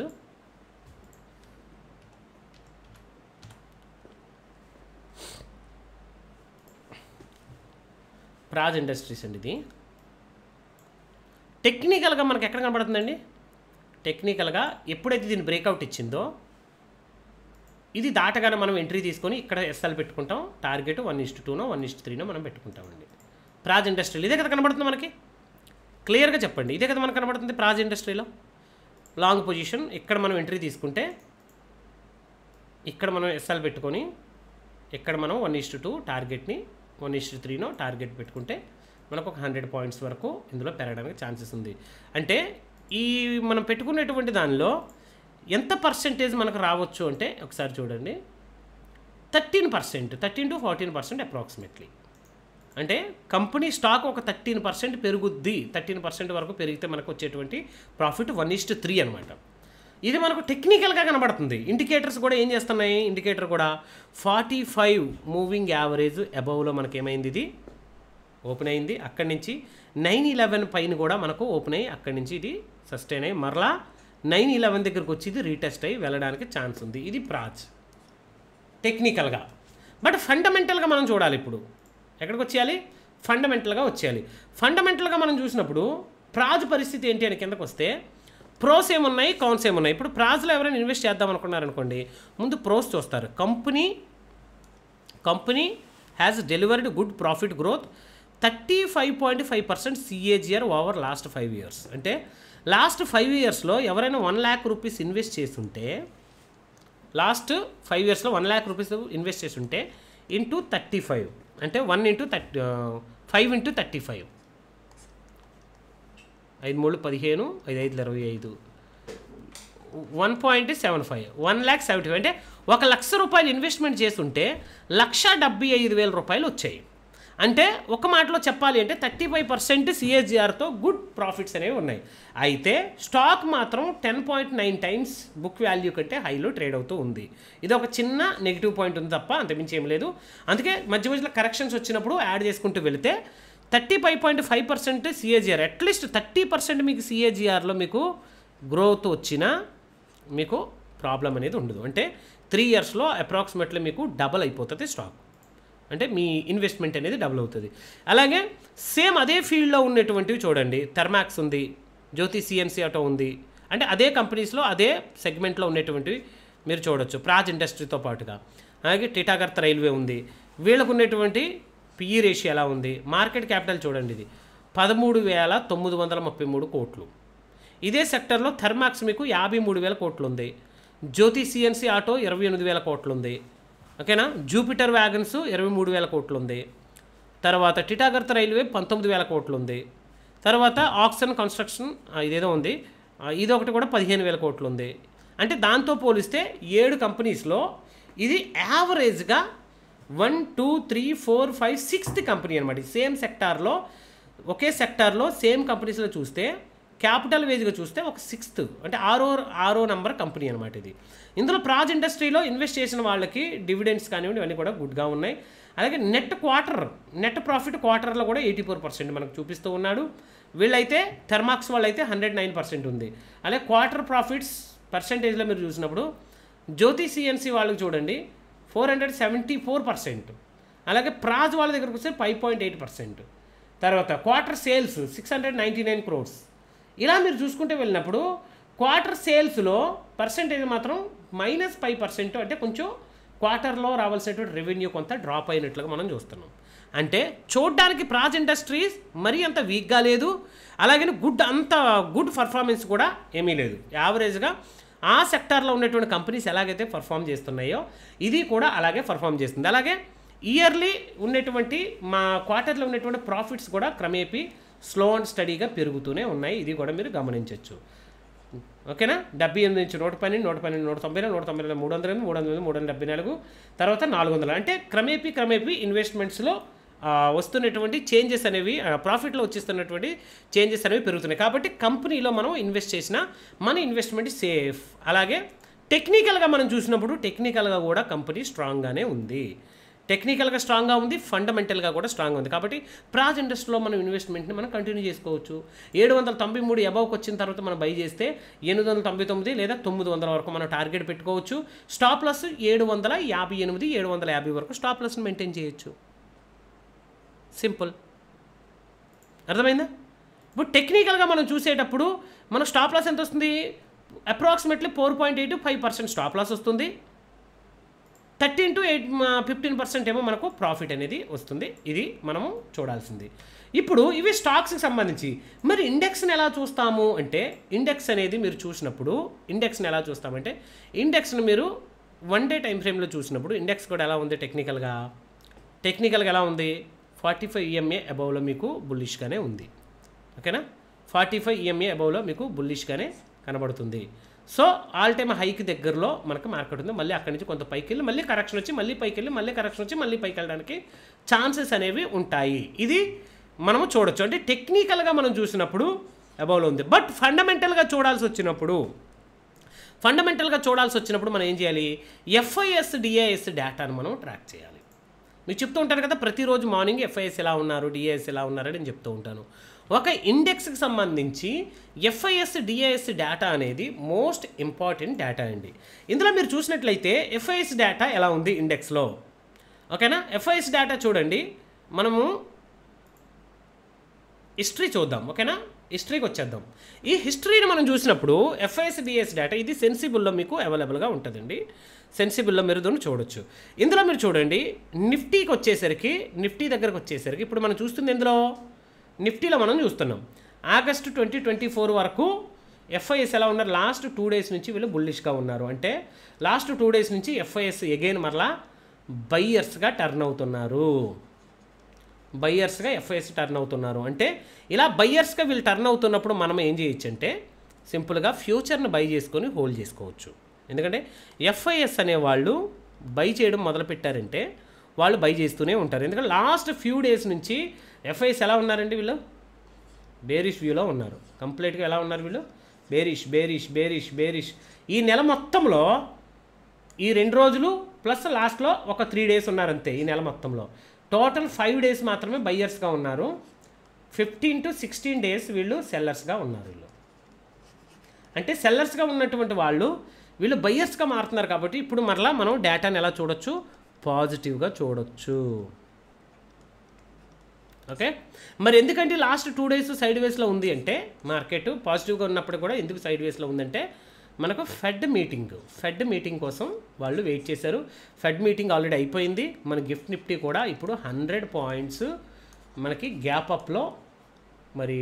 ఇండస్ట్రీస్ అండి. ఇది టెక్నికల్గా మనకు ఎక్కడ కనబడుతుందండి? టెక్నికల్గా ఎప్పుడైతే దీన్ని బ్రేక్అవుట్ ఇచ్చిందో ఇది దాటగానే మనం ఎంట్రీ తీసుకొని ఇక్కడ ఎస్ఎల్ పెట్టుకుంటాం. టార్గెట్ 1:2నో 1:3నో మనం పెట్టుకుంటామండి. ప్రాజ్ ఇండస్ట్రీలో ఇదే కదా కనబడుతుంది మనకి. క్లియర్గా చెప్పండి, ఇదే కదా మనకు కనబడుతుంది ప్రాజ్ ఇండస్ట్రీలో. లాంగ్ పొజిషన్ ఇక్కడ మనం ఎంట్రీ తీసుకుంటే ఇక్కడ మనం ఎస్ఎల్ పెట్టుకొని ఇక్కడ మనం 1:2 టార్గెట్ని 1:3నో టార్గెట్ పెట్టుకుంటే మనకు ఒక 100 పాయింట్స్ వరకు ఇందులో పెరగడానికి ఛాన్సెస్ ఉంది. అంటే ఈ మనం పెట్టుకునేటువంటి దానిలో ఎంత పర్సెంటేజ్ మనకు రావచ్చు అంటే ఒకసారి చూడండి, 13% 13 to 14% అప్రాక్సిమేట్లీ. అంటే కంపెనీ స్టాక్ ఒక 13% పెరుగుద్ది. 13% వరకు పెరిగితే మనకు వచ్చేటువంటి ప్రాఫిట్ 1:3 అనమాట. ఇది మనకు టెక్నికల్గా కనబడుతుంది. ఇండికేటర్స్ కూడా ఏం చేస్తున్నాయి? ఇండికేటర్ కూడా 45 మూవింగ్ యావరేజ్ అబవ్లో మనకి ఏమైంది? ఇది ఓపెన్ అయింది. అక్కడి నుంచి 911 పైన కూడా మనకు ఓపెన్ అయ్యి అక్కడి నుంచి ఇది సస్టైన్ అయ్యి మరలా 911 దగ్గరకు వచ్చి ఇది రీటెస్ట్ అయ్యి వెళ్ళడానికి ఛాన్స్ ఉంది. ఇది ప్రాజ్ టెక్నికల్గా. బట్ ఫండమెంటల్గా మనం చూడాలి. ఇప్పుడు ఎక్కడికి వచ్చేయాలి? ఫండమెంటల్గా వచ్చేయాలి. ఫండమెంటల్గా మనం చూసినప్పుడు ప్రాజ్ పరిస్థితి ఏంటి అని కిందకు వస్తే ప్రోస్ ఏమున్నాయి, కాన్స్ ఏమున్నాయి. ఇప్పుడు ప్రాజ్లో ఎవరైనా ఇన్వెస్ట్ చేద్దాం అనుకున్నారనుకోండి, ముందు ప్రోస్ చూస్తారు. Company has delivered good profit growth 35.5% CAGR over last 5 years. అంటే లాస్ట్ 5 yearsలో ఎవరైనా 1 lakh rupees ఇన్వెస్ట్ చేస్తుంటే, లాస్ట్ 5 yearsలో 1 lakh rupees ఇన్వెస్ట్ చేస్తుంటే ఇంటూ 35 అంటే 5 into 35 5 3 15 5 5 25 1.75 1,70,000 అంటే 1,00,000 రూపాయలు ఇన్వెస్ట్మెంట్ చేస్తుంటే 1,75,000 రూపాయలు వచ్చాయి. అంటే ఒక మాటలో చెప్పాలి అంటే 35% CAGRతో గుడ్ ప్రాఫిట్స్ అనేవి ఉన్నాయి. అయితే స్టాక్ మాత్రం 10.9 times బుక్ వాల్యూ కంటే హైలో ట్రేడ్ అవుతూ ఉంది. ఇది ఒక చిన్న నెగిటివ్ పాయింట్ ఉంది తప్ప అంతమించి ఏం లేదు. అందుకే మధ్యలో కరెక్షన్స్ వచ్చినప్పుడు యాడ్ చేసుకుంటూ వెళితే 35.5% CAGR, అట్లీస్ట్ 30% మీకు CAGRలో మీకు గ్రోత్ వచ్చినా మీకు ప్రాబ్లం అనేది ఉండదు. అంటే 3 yearsలో అప్రాక్సిమేట్లీ మీకు డబల్ అయిపోతుంది స్టాక్. అంటే మీ ఇన్వెస్ట్మెంట్ అనేది డబుల్ అవుతుంది. అలాగే సేమ్ అదే ఫీల్డ్లో ఉన్నటువంటివి చూడండి. థర్మాక్స్ ఉంది, జ్యోతి సిఎన్సి ఆటో ఉంది. అంటే అదే కంపెనీస్లో అదే సెగ్మెంట్లో ఉన్నటువంటివి మీరు చూడొచ్చు ప్రాజ్ ఇండస్ట్రీతో పాటుగా. అలాగే టిటాగర్త రైల్వే ఉంది. వీళ్ళకు ఉన్నటువంటి పిఈ రేషియో ఎలా ఉంది? మార్కెట్ క్యాపిటల్ చూడండి, ఇది 13,933 కోట్లు. ఇదే సెక్టర్లో థర్మాక్స్ మీకు 53,000 కోట్లు ఉంది. జ్యోతి సిఎన్సి ఆటో 28,000 కోట్లు ఉంది. ఓకేనా? జూపిటర్ వ్యాగన్స్ 23,000 కోట్లు ఉంది. తర్వాత టిటాగర్త రైల్వే 19,000 కోట్లు ఉంది. తర్వాత ఆక్సన్ కన్స్ట్రక్షన్ ఇదేదో ఉంది, ఇది ఒకటి కూడా 15,000 కోట్లు ఉంది. అంటే దాంతో పోలిస్తే 7 కంపెనీస్లో ఇది యావరేజ్గా 1 2 3 4 5 6th కంపెనీ అనమాట. సేమ్ సెక్టార్లో ఒకే సెక్టార్లో సేమ్ కంపెనీస్లో చూస్తే క్యాపిటల్ వేజ్గా చూస్తే ఒక 6th అంటే ఆరో నంబర్ కంపెనీ అనమాట ఇది. ఇందులో ప్రాజ్ ఇండస్ట్రీలో ఇన్వెస్ట్ చేసిన వాళ్ళకి డివిడెండ్స్ కానివ్వండి ఇవన్నీ కూడా గుడ్గా ఉన్నాయి. అలాగే నెట్ ప్రాఫిట్ క్వార్టర్లో కూడా 84% మనకు చూపిస్తూ ఉన్నాడు. వీళ్ళైతే థర్మాక్స్ వాళ్ళైతే 109% ఉంది. అలాగే క్వార్టర్ ప్రాఫిట్స్ పర్సంటేజ్లో మీరు చూసినప్పుడు జ్యోతి సిఎన్సి వాళ్ళకి చూడండి 474%. అలాగే ప్రాజ్ వాళ్ళ దగ్గరకు వస్తే 5.8%. తర్వాత క్వార్టర్ సేల్స్ 699 crores. ఇలా మీరు చూసుకుంటే వెళ్ళినప్పుడు క్వార్టర్ సేల్స్లో పర్సెంటేజ్ మాత్రం -5%, అంటే కొంచెం క్వార్టర్లో రావాల్సినటువంటి రెవెన్యూ కొంత డ్రాప్ అయినట్లుగా మనం చూస్తున్నాం. అంటే చూడడానికి ప్రాజ్ ఇండస్ట్రీస్ మరీ అంత వీక్గా లేదు, అలాగే అంత గుడ్ పర్ఫార్మెన్స్ కూడా ఏమీ లేదు. యావరేజ్గా ఆ సెక్టార్లో ఉన్నటువంటి కంపెనీస్ ఎలాగైతే పర్ఫామ్ చేస్తున్నాయో ఇది కూడా అలాగే పర్ఫామ్ చేస్తుంది. అలాగే ఇయర్లీ ఉన్నటువంటి మా క్వార్టర్లో ఉన్నటువంటి ప్రాఫిట్స్ కూడా క్రమేపీ స్లో అండ్ స్టడీగా పెరుగుతూనే ఉన్నాయి. ఇది కూడా మీరు గమనించవచ్చు. ఓకేనా. 78 నుంచి 112, 112, 190, 190, 300, 300, 374, తర్వాత 400. అంటే క్రమేపీ ఇన్వెస్ట్మెంట్స్లో వస్తున్నటువంటి చేంజెస్ అనేవి, ప్రాఫిట్లో వచ్చేస్తున్నటువంటి చేంజెస్ అనేవి పెరుగుతున్నాయి. కాబట్టి కంపెనీలో మనం ఇన్వెస్ట్ చేసిన మన ఇన్వెస్ట్మెంట్ సేఫ్. అలాగే టెక్నికల్గా మనం చూసినప్పుడు టెక్నికల్గా కూడా కంపెనీ స్ట్రాంగ్గానే ఉంది. టెక్నికల్గా స్ట్రాంగ్గా ఉంది, ఫండమెంటల్గా కూడా స్ట్రాంగ్ ఉంది. కాబట్టి ప్రాజ్ ఇండస్ట్రీలో మనం ఇన్వెస్ట్మెంట్ని మనం కంటిన్యూ చేసుకోవచ్చు. 793 అబవ్కి వచ్చిన తర్వాత మనం బై చేస్తే 899 లేదా 900 వరకు మనం టార్గెట్ పెట్టుకోవచ్చు. స్టాప్ లాస్ 758, 750 వరకు స్టాప్ లాస్ని మెయింటైన్ చేయొచ్చు. సింపుల్. అర్థమైందా? ఇప్పుడు టెక్నికల్గా మనం చూసేటప్పుడు మన స్టాప్ లాస్ ఎంత వస్తుంది? అప్రాక్సిమేట్లీ 4.8-5% స్టాప్ లాస్ వస్తుంది. 13 to 15% ఏమో మనకు ప్రాఫిట్ అనేది వస్తుంది. ఇది మనము చూడాల్సింది. ఇప్పుడు ఇవి స్టాక్స్కి సంబంధించి. మరి ఇండెక్స్ని ఎలా చూస్తాము అంటే, ఇండెక్స్ అనేది మీరు చూసినప్పుడు ఇండెక్స్ని ఎలా చూస్తామంటే, ఇండెక్స్ని మీరు 1 day టైం ఫ్రేమ్లో చూసినప్పుడు ఇండెక్స్ కూడా ఎలా ఉంది? టెక్నికల్గా ఎలా ఉంది? 45 EMA అబవ్లో మీకు బుల్లిష్గానే ఉంది. ఓకేనా. 45 EMA అబవ్లో మీకు బుల్లిష్గానే కనబడుతుంది. సో ఆల్ టైమ్ హైకి దగ్గరలో మనకు మార్కెట్ ఉంది. మళ్ళీ అక్కడి నుంచి కొంత పైకి వెళ్ళి మళ్ళీ కరెక్షన్ వచ్చి మళ్ళీ పైకి వెళ్ళి మళ్ళీ కరెక్షన్ వచ్చి మళ్ళీ పైకి వెళ్ళడానికి ఛాన్సెస్ అనేవి ఉంటాయి. ఇది మనము చూడొచ్చు. అంటే టెక్నికల్గా మనం చూసినప్పుడు అబవ్లో ఉంది. బట్ ఫండమెంటల్గా చూడాల్సి వచ్చినప్పుడు మనం ఏం చేయాలి? FIS DIS డేటాను మనం ట్రాక్ చేయాలి. మీకు చెప్తూ ఉంటాను కదా, ప్రతిరోజు మార్నింగ్ FIS ఎలా ఉన్నారు, DIS ఎలా ఉన్నారని నేను చెప్తూ ఉంటాను. ఒక ఇండెక్స్కి సంబంధించి FIS DIS డేటా అనేది మోస్ట్ ఇంపార్టెంట్ డేటా అండి. ఇందులో మీరు చూసినట్లయితే FIS డేటా ఎలా ఉంది ఇండెక్స్లో. ఓకేనా. FIS డేటా చూడండి. మనము హిస్టరీ చూద్దాం. ఓకేనా. హిస్టరీకి వచ్చేద్దాం. ఈ హిస్టరీని మనం చూసినప్పుడు FIS DIS డేటా ఇది సెన్సిబుల్లో మీకు అవైలబుల్గా ఉంటుందండి. సెన్సిబుల్లో మీరు దీన్ని చూడొచ్చు. ఇందులో మీరు చూడండి, నిఫ్టీ దగ్గరకు వచ్చేసరికి ఇప్పుడు మనం చూస్తుంది ఇందులో నిఫ్టీలో మనం చూస్తున్నాం. ఆగస్టు 2024 వరకు FIS ఎలా ఉన్నారు? లాస్ట్ 2 days నుంచి వీళ్ళు బుల్లిష్గా ఉన్నారు. అంటే లాస్ట్ 2 days నుంచి FIS అగైన్ మరలా బయ్యర్స్గా టర్న్ అవుతున్నారు. అంటే ఇలా బయ్యర్స్గా వీళ్ళు టర్న్ అవుతున్నప్పుడు మనం ఏం చేయొచ్చు అంటే సింపుల్గా ఫ్యూచర్ని బై చేసుకొని హోల్డ్ చేసుకోవచ్చు. ఎందుకంటే FIS అనేవాళ్ళు బై చేయడం మొదలుపెట్టారంటే వాళ్ళు బై చేస్తూనే ఉంటారు. ఎందుకంటే లాస్ట్ ఫ్యూ డేస్ నుంచి FIS ఎలా ఉన్నారండి? వీళ్ళు బేరిష్ వ్యూలో ఉన్నారు. కంప్లీట్గా ఎలా ఉన్నారు వీళ్ళు? బేరిష్. ఈ నెల మొత్తంలో ఈ 2 రోజులు ప్లస్ లాస్ట్లో ఒక 3 days ఉన్నారంతే. ఈ నెల మొత్తంలో టోటల్ 5 days మాత్రమే బయ్యర్స్గా ఉన్నారు. 15 to 16 days వీళ్ళు సెల్లర్స్గా ఉన్నారు. అంటే సెల్లర్స్గా ఉన్నటువంటి వీళ్ళు బయ్యర్స్గా మారుతున్నారు. కాబట్టి ఇప్పుడు మరలా మనం డేటాని ఎలా చూడొచ్చు? పాజిటివ్గా చూడొచ్చు. ఓకే. మరి ఎందుకంటే లాస్ట్ 2 days సైడ్ వేస్లో ఉంది అంటే మార్కెట్ పాజిటివ్గా ఉన్నప్పుడు కూడా ఎందుకు సైడ్ వేస్లో ఉందంటే మనకు ఫెడ్ మీటింగ్ కోసం వాళ్ళు వెయిట్ చేశారు. ఫెడ్ మీటింగ్ ఆల్రెడీ అయిపోయింది. మన గిఫ్ట్ నిఫ్టీ కూడా ఇప్పుడు 100 points మనకి గ్యాప్ అప్లో మరి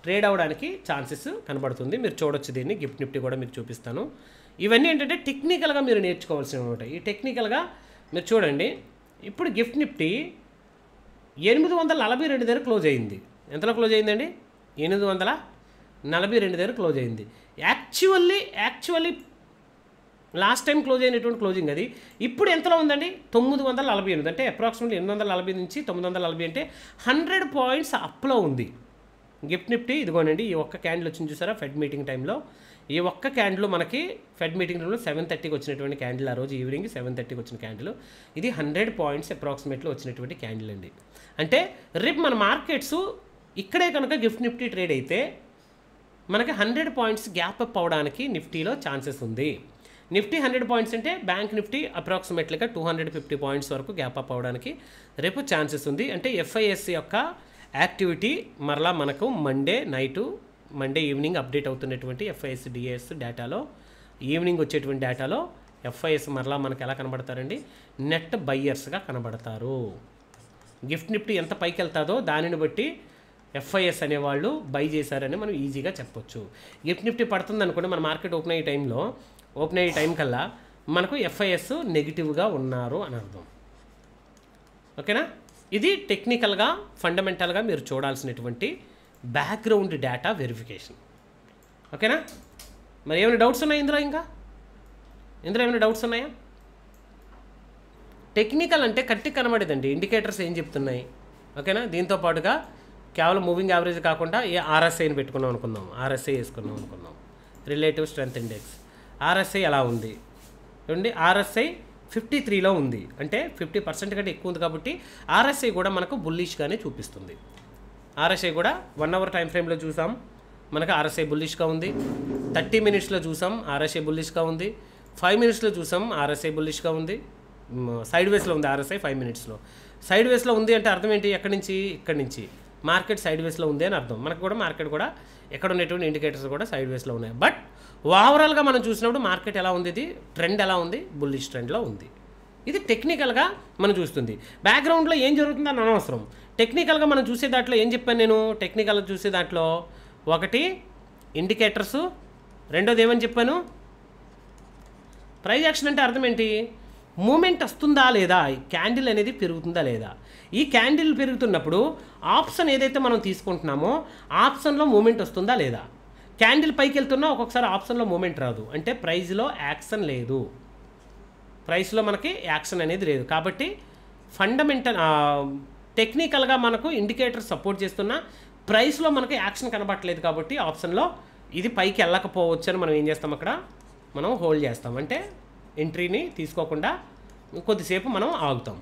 ట్రేడ్ అవ్వడానికి ఛాన్సెస్ కనబడుతుంది. మీరు చూడొచ్చు దీన్ని. గిఫ్ట్ నిఫ్టీ కూడా మీకు చూపిస్తాను. ఇవన్నీ ఏంటంటే టెక్నికల్గా మీరు నేర్చుకోవాల్సినవి అనమాట. ఈ టెక్నికల్గా మీరు చూడండి. ఇప్పుడు గిఫ్ట్ నిఫ్టీ 842 దగ్గర క్లోజ్ అయింది. ఎంతలో క్లోజ్ అయిందండి? 842 దగ్గర క్లోజ్ అయింది. యాక్చువల్లీ లాస్ట్ టైం క్లోజ్ అయినటువంటి క్లోజింగ్ అది. ఇప్పుడు ఎంతలో ఉందండి? 948. అంటే అప్రాక్సిమేట్లీ 840 నుంచి 940 అంటే 100 points అప్లో ఉంది గిఫ్ట్ నిఫ్టీ. ఇదిగోనండి ఈ ఒక్క క్యాండిల్ వచ్చింది చూసారా ఫెడ్ మీటింగ్ టైంలో. ఈ ఒక్క క్యాండిల్ మనకి ఫెడ్ మీటింగ్ టైంలో 7:30కి వచ్చినటువంటి క్యాండిల్. ఆ రోజు ఈవినింగ్ 7:30కి వచ్చిన క్యాండిల్. ఇది 100 points అప్రాక్సిమేట్లీ వచ్చినటువంటి క్యాండిల్ అండి. అంటే రేపు మన మార్కెట్స్ ఇక్కడే కనుక గిఫ్ట్ నిఫ్టీ ట్రేడ్ అయితే మనకి 100 points గ్యాప్ అప్ అవడానికి నిఫ్టీలో ఛాన్సెస్ ఉంది. నిఫ్టీ 100 పాయింట్స్ అంటే బ్యాంక్ నిఫ్టీ అప్రాక్సిమేట్లీగా 250 పాయింట్స్ వరకు గ్యాప్ అప్ అవ్వడానికి రేపు ఛాన్సెస్ ఉంది. అంటే ఎఫ్ఐఎస్ యొక్క యాక్టివిటీ మరలా మనకు మండే ఈవినింగ్ అప్డేట్ అవుతున్నటువంటి ఎఫ్ఐఎస్ డిఏఎస్ డేటాలో ఈవినింగ్ వచ్చేటువంటి డేటాలో ఎఫ్ఐఎస్ మరలా మనకు ఎలా కనబడతారండి, నెట్ బయ్యర్స్గా కనబడతారు. గిఫ్ట్ నిఫ్టీ ఎంత పైకి వెళ్తాదో దానిని బట్టి ఎఫ్ఐఎస్ అనేవాళ్ళు బై చేశారని మనం ఈజీగా చెప్పొచ్చు. గిఫ్ట్ నిఫ్టీ పడుతుంది అనుకోండి, మన మార్కెట్ ఓపెన్ అయ్యే టైం కల్లా మనకు ఎఫ్ఐఎస్ నెగిటివ్గా ఉన్నారు అని అర్థం. ఓకేనా? ఇది టెక్నికల్గా ఫండమెంటల్గా మీరు చూడాల్సినటువంటి బ్యాక్గ్రౌండ్ డేటా వెరిఫికేషన్. ఓకేనా? మరి ఏమైనా డౌట్స్ ఉన్నాయా ఇందులో ఏమైనా డౌట్స్ ఉన్నాయా? టెక్నికల్ అంటే కట్టి కనబడేదండి, ఇండికేటర్స్ ఏం చెప్తున్నాయి. ఓకేనా? దీంతో పాటుగా కేవలం మూవింగ్ యావరేజ్ కాకుండా ఆర్ఎస్ఐని పెట్టుకున్నాం అనుకుందాం, ఆర్ఎస్ఐ వేసుకున్నాం అనుకుందాం, రిలేటివ్ స్ట్రెంత్ ఇండెక్స్. ఆర్ఎస్ఐ ఎలా ఉంది చూడండి, ఆర్ఎస్ఐ 53లో ఉంది, అంటే 50% కంటే ఎక్కువ ఉంది కాబట్టి ఆర్ఎస్ఐ కూడా మనకు బుల్లిష్గానే చూపిస్తుంది. ఆర్ఎస్ఐ కూడా 1 అవర్ టైం ఫ్రేమ్లో చూసాం, మనకు ఆర్ఎస్ఐ బుల్లిష్గా ఉంది. 30 మినిట్స్లో చూసాం, ఆర్ఎస్ఐ బుల్లిష్గా ఉంది. 5 మినిట్స్లో చూసాం, ఆర్ఎస్ఐ బుల్లిష్గా ఉంది. సైడ్ వేస్లో ఉంది ఆర్ఎస్ఐ 5 మినిట్స్లో. సైడ్ వేస్లో ఉంది అంటే అర్థం ఏంటి, ఎక్కడి నుంచి, ఇక్కడి నుంచి మార్కెట్ సైడ్ వేస్లో ఉంది అని అర్థం. మనకు కూడా మార్కెట్ కూడా ఎక్కడ ఉన్నటువంటి ఇండికేటర్స్ కూడా సైడ్ వేస్లో ఉన్నాయి. బట్ ఓవరాల్గా మనం చూసినప్పుడు మార్కెట్ ఎలా ఉంది, ఇది ట్రెండ్ ఎలా ఉంది, బుల్లిష్ ట్రెండ్లో ఉంది. ఇది టెక్నికల్గా మనం చూస్తుంది. బ్యాక్గ్రౌండ్లో ఏం జరుగుతుందని అనవసరం. టెక్నికల్గా మనం చూసే దాంట్లో ఏం చెప్పాను నేను, టెక్నికల్గా చూసే దాంట్లో ఒకటి ఇండికేటర్సు, రెండోది ఏమని చెప్పాను, ప్రైజ్ యాక్షన్ అంటే అర్థం ఏంటి, మూమెంట్ వస్తుందా లేదా, క్యాండిల్ అనేది పెరుగుతుందా లేదా. ఈ క్యాండిల్ పెరుగుతున్నప్పుడు ఆప్షన్ ఏదైతే మనం తీసుకుంటున్నామో ఆప్షన్లో మూమెంట్ వస్తుందా లేదా. క్యాండిల్ పైకి వెళ్తున్నా ఒక్కొక్కసారి ఆప్షన్లో మూమెంట్ రాదు, అంటే ప్రైజ్లో యాక్షన్ లేదు, ప్రైస్లో మనకి యాక్షన్ అనేది లేదు. కాబట్టి ఫండమెంటల్ టెక్నికల్గా మనకు ఇండికేటర్ సపోర్ట్ చేస్తున్న ప్రైస్లో మనకు యాక్షన్ కనబడట్లేదు కాబట్టి ఆప్షన్లో ఇది పైకి వెళ్ళకపోవచ్చు అని మనం ఏం చేస్తాం, అక్కడ మనం హోల్డ్ చేస్తాం, అంటే ఎంట్రీని తీసుకోకుండా కొద్దిసేపు మనం ఆగుతాం.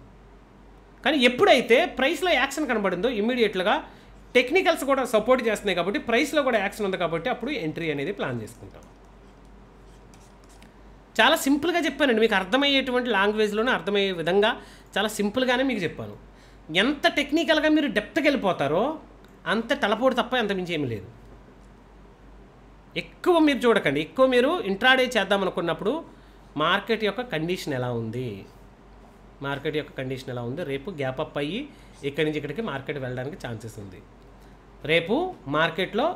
కానీ ఎప్పుడైతే ప్రైస్లో యాక్షన్ కనబడిందో ఇమ్మీడియట్గా టెక్నికల్స్ కూడా సపోర్ట్ చేస్తున్నాయి కాబట్టి ప్రైస్లో కూడా యాక్షన్ ఉంది కాబట్టి అప్పుడు ఎంట్రీ అనేది ప్లాన్ చేసుకుంటాం. చాలా సింపుల్గా చెప్పానండి, మీకు అర్థమయ్యేటువంటి లాంగ్వేజ్లోనే అర్థమయ్యే విధంగా చాలా సింపుల్గానే మీకు చెప్పాను. ఎంత టెక్నికల్గా మీరు డెప్త్కి వెళ్ళిపోతారో అంత తలపోటు తప్ప అంత మించి ఏమీ లేదు. ఎక్కువ మీరు చూడకండి, ఎక్కువ మీరు ఇంట్రాడే చేద్దాం అనుకున్నప్పుడు మార్కెట్ యొక్క కండిషన్ ఎలా ఉంది, రేపు గ్యాప్ అప్ అయ్యి ఇక్కడి నుంచి ఇక్కడికి మార్కెట్ వెళ్ళడానికి ఛాన్సెస్ ఉంది. రేపు మార్కెట్లో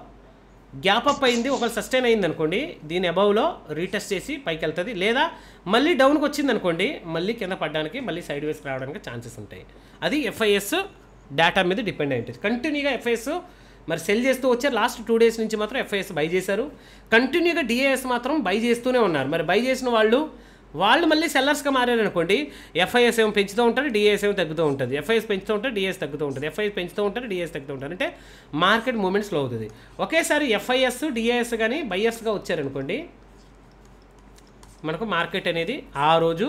గ్యాప్ అప్ అయింది, ఒకవేళ సస్టైన్ అయింది అనుకోండి, దీని అబవ్లో రీటెస్ట్ చేసి పైకి వెళ్తుంది, లేదా మళ్ళీ డౌన్కి వచ్చింది అనుకోండి, మళ్ళీ కింద పడడానికి, మళ్ళీ సైడ్ వేస్కి రావడానికి ఛాన్సెస్ ఉంటాయి. అది ఎఫ్ఐఎస్ డేటా మీద డిపెండ్ అయి ఉంటుంది. కంటిన్యూగా ఎఫ్ఐఎస్ మరి సెల్ చేస్తూ వచ్చారు, లాస్ట్ 2 డేస్ నుంచి మాత్రం ఎఫ్ఐఎస్ బై చేశారు, కంటిన్యూగా డిఏఎస్ మాత్రం బై చేస్తూనే ఉన్నారు. మరి బై చేసిన వాళ్ళు మళ్ళీ సెల్లర్స్గా మారారనుకోండి, ఎఫ్ఐఎస్ ఏమో పెంచుతూ ఉంటారు, డిఏఎస్ ఏమో తగ్గుతూ ఉంటుంది, ఎఫ్ఐఎస్ పెంచుతూ ఉంటారు, డిఏఎస్ తగ్గుతూ ఉంటుంది, ఎఫ్ఐఎస్ పెంచుతూ ఉంటారు, డిఏఎస్ తగ్గుతూ ఉంటారు, అంటే మార్కెట్ మూమెంట్ స్లో అవుతుంది. ఒకేసారి ఎఫ్ఐఎస్ డిఏఎస్ కానీ బయ్యర్స్గా వచ్చారనుకోండి, మనకు మార్కెట్ అనేది ఆ రోజు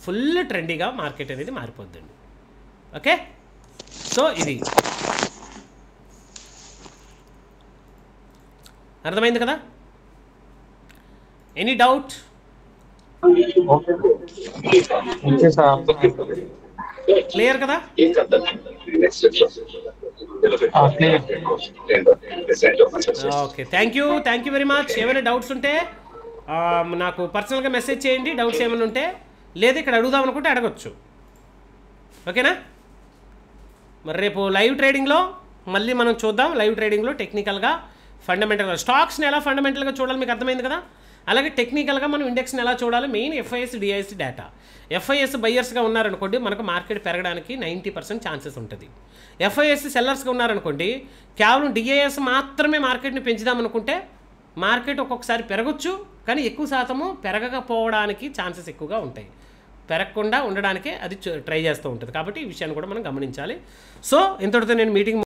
ఫుల్ ట్రెండీగా మార్కెట్ అనేది మారిపోద్దండి. ఓకే, సో ఇది అర్థమైంది కదా? Any doubt? క్లియర్ కదా? Okay, thank you very much. ఏమైనా డౌట్స్ ఉంటే నాకు పర్సనల్గా మెసేజ్ చేయండి, డౌట్స్ ఏమైనా ఉంటే, లేదా ఇక్కడ అడుగుదాం అనుకుంటే అడగచ్చు. ఓకేనా? మరి రేపు లైవ్ ట్రేడింగ్లో మళ్ళీ మనం చూద్దాం. లైవ్ ట్రేడింగ్లో టెక్నికల్గా ఫండమెంటల్గా స్టాక్స్ని ఎలా ఫండమెంటల్గా చూడాలి మీకు అర్థమైంది కదా. అలాగే టెక్నికల్గా మనం ఇండెక్స్ని ఎలా చూడాలి, main FIS DIS data. FIS బయ్యర్స్గా ఉన్నారనుకోండి, మనకు మార్కెట్ పెరగడానికి 90% ఛాన్సెస్ ఉంటుంది. ఎఫ్ఐఎస్ సెల్లర్స్గా ఉన్నారనుకోండి, కేవలం డిఐఎస్ మాత్రమే మార్కెట్ని పెంచుదామనుకుంటే మార్కెట్ ఒక్కొక్కసారి పెరగచ్చు, కానీ ఎక్కువ శాతము పెరగకపోవడానికి ఛాన్సెస్ ఎక్కువగా ఉంటాయి. పెరగకుండా ఉండడానికే అది ట్రై చేస్తూ ఉంటుంది. కాబట్టి ఈ విషయాన్ని కూడా మనం గమనించాలి. సో ఇంతటితో నేను మీటింగ్